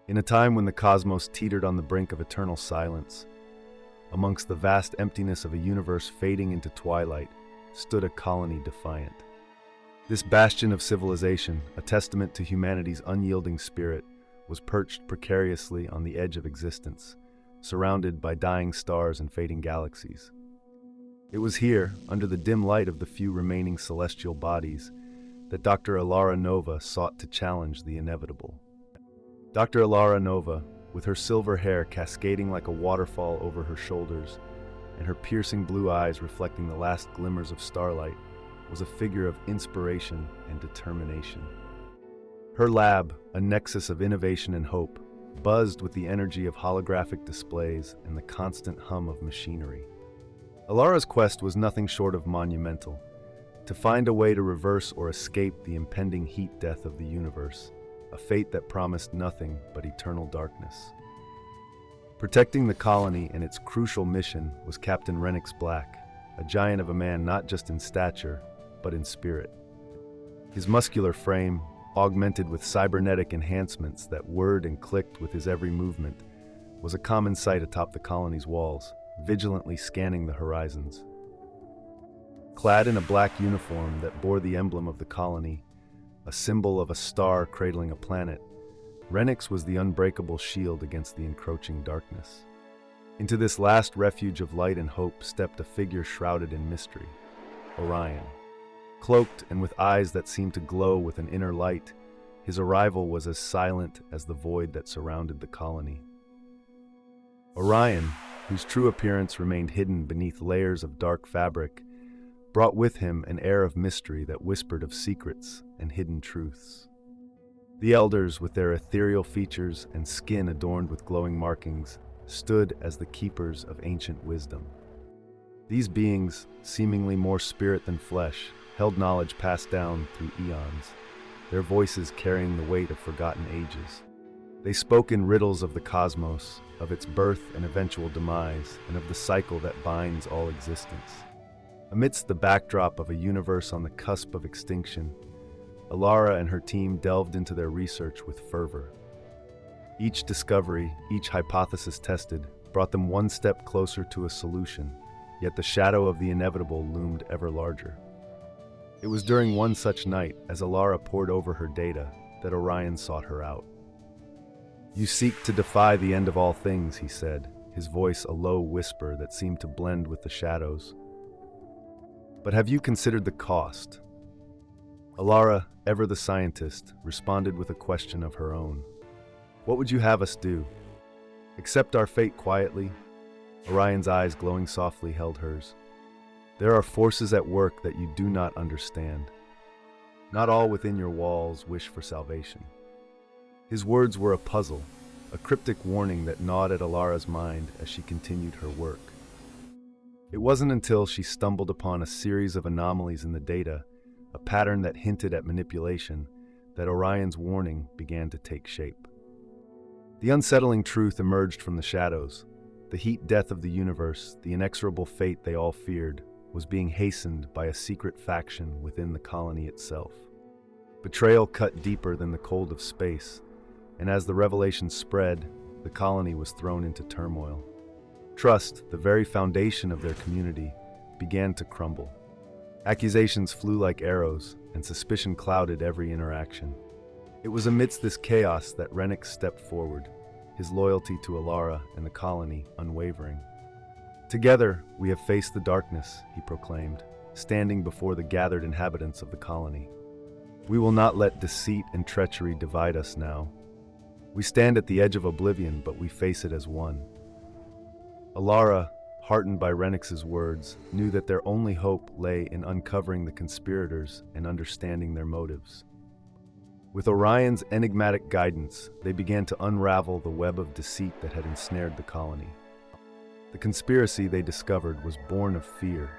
In a time when the cosmos teetered on the brink of eternal silence, amongst the vast emptiness of a universe fading into twilight, stood a colony defiant. This bastion of civilization, a testament to humanity's unyielding spirit, was perched precariously on the edge of existence, surrounded by dying stars and fading galaxies. It was here, under the dim light of the few remaining celestial bodies, that Dr. Elara Nova sought to challenge the inevitable. Dr. Elara Nova, with her silver hair cascading like a waterfall over her shoulders, and her piercing blue eyes reflecting the last glimmers of starlight, was a figure of inspiration and determination. Her lab, a nexus of innovation and hope, buzzed with the energy of holographic displays and the constant hum of machinery. Elara's quest was nothing short of monumental, to find a way to reverse or escape the impending heat death of the universe, a fate that promised nothing but eternal darkness. Protecting the colony and its crucial mission was Captain Rennix Black, a giant of a man not just in stature, but in spirit. His muscular frame, augmented with cybernetic enhancements that whirred and clicked with his every movement, was a common sight atop the colony's walls, vigilantly scanning the horizons. Clad in a black uniform that bore the emblem of the colony, a symbol of a star cradling a planet, Rennix was the unbreakable shield against the encroaching darkness. Into this last refuge of light and hope stepped a figure shrouded in mystery, Orion. Cloaked and with eyes that seemed to glow with an inner light, his arrival was as silent as the void that surrounded the colony. Orion, whose true appearance remained hidden beneath layers of dark fabric, brought with him an air of mystery that whispered of secrets and hidden truths. The elders, with their ethereal features and skin adorned with glowing markings, stood as the keepers of ancient wisdom. These beings, seemingly more spirit than flesh, held knowledge passed down through eons, their voices carrying the weight of forgotten ages. They spoke in riddles of the cosmos, of its birth and eventual demise, and of the cycle that binds all existence. Amidst the backdrop of a universe on the cusp of extinction, Elara and her team delved into their research with fervor. Each discovery, each hypothesis tested, brought them one step closer to a solution, yet the shadow of the inevitable loomed ever larger. It was during one such night, as Elara pored over her data, that Orion sought her out. "You seek to defy the end of all things," he said, his voice a low whisper that seemed to blend with the shadows. "But have you considered the cost?" Elara, ever the scientist, responded with a question of her own. "What would you have us do? Accept our fate quietly?" Orion's eyes, glowing softly, held hers. "There are forces at work that you do not understand. Not all within your walls wish for salvation." His words were a puzzle, a cryptic warning that gnawed at Elara's mind as she continued her work. It wasn't until she stumbled upon a series of anomalies in the data, a pattern that hinted at manipulation, that Orion's warning began to take shape. The unsettling truth emerged from the shadows. The heat death of the universe, the inexorable fate they all feared, was being hastened by a secret faction within the colony itself. Betrayal cut deeper than the cold of space, and as the revelation spread, the colony was thrown into turmoil. Trust, the very foundation of their community, began to crumble. Accusations flew like arrows, and suspicion clouded every interaction. It was amidst this chaos that Rennix stepped forward, his loyalty to Elara and the colony unwavering. "Together, we have faced the darkness," he proclaimed, standing before the gathered inhabitants of the colony. "We will not let deceit and treachery divide us now. We stand at the edge of oblivion, but we face it as one." Elara, heartened by Rennix's words, knew that their only hope lay in uncovering the conspirators and understanding their motives. With Orion's enigmatic guidance, they began to unravel the web of deceit that had ensnared the colony. The conspiracy, they discovered, was born of fear,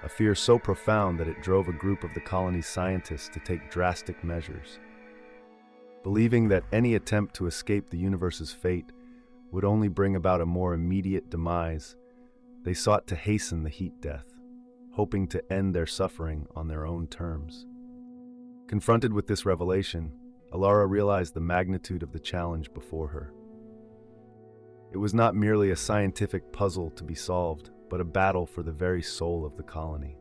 a fear so profound that it drove a group of the colony's scientists to take drastic measures. Believing that any attempt to escape the universe's fate would only bring about a more immediate demise, they sought to hasten the heat death, hoping to end their suffering on their own terms. Confronted with this revelation, Elara realized the magnitude of the challenge before her. It was not merely a scientific puzzle to be solved, but a battle for the very soul of the colony.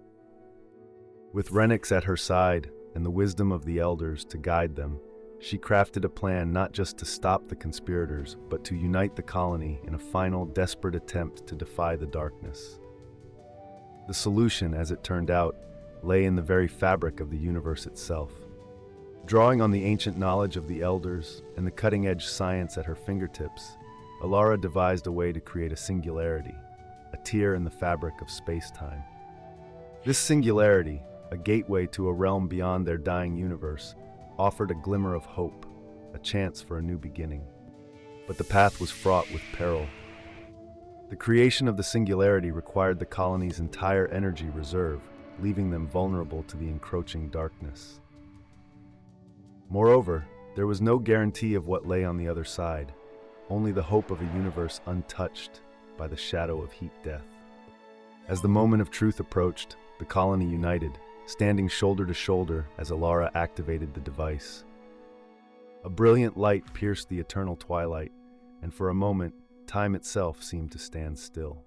With Rennix at her side and the wisdom of the elders to guide them, she crafted a plan not just to stop the conspirators, but to unite the colony in a final, desperate attempt to defy the darkness. The solution, as it turned out, lay in the very fabric of the universe itself. Drawing on the ancient knowledge of the elders and the cutting-edge science at her fingertips, Elara devised a way to create a singularity, a tear in the fabric of space-time. This singularity, a gateway to a realm beyond their dying universe, offered a glimmer of hope, a chance for a new beginning. But the path was fraught with peril. The creation of the singularity required the colony's entire energy reserve, leaving them vulnerable to the encroaching darkness. Moreover, there was no guarantee of what lay on the other side, only the hope of a universe untouched by the shadow of heat death. As the moment of truth approached, the colony united, standing shoulder to shoulder as Elara activated the device. A brilliant light pierced the eternal twilight, and for a moment, time itself seemed to stand still.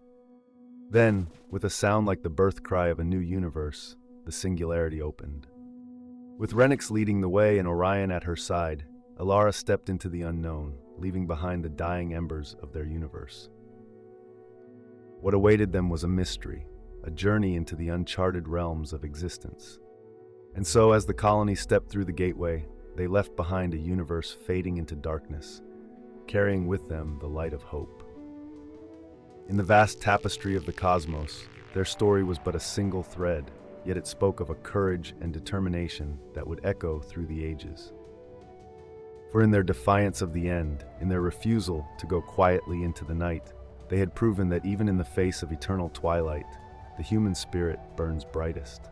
Then, with a sound like the birth cry of a new universe, the singularity opened. With Rennix leading the way and Orion at her side, Elara stepped into the unknown, leaving behind the dying embers of their universe. What awaited them was a mystery, a journey into the uncharted realms of existence. And so, as the colony stepped through the gateway, they left behind a universe fading into darkness, carrying with them the light of hope. In the vast tapestry of the cosmos, their story was but a single thread, yet it spoke of a courage and determination that would echo through the ages. For in their defiance of the end, in their refusal to go quietly into the night, they had proven that even in the face of eternal twilight, the human spirit burns brightest.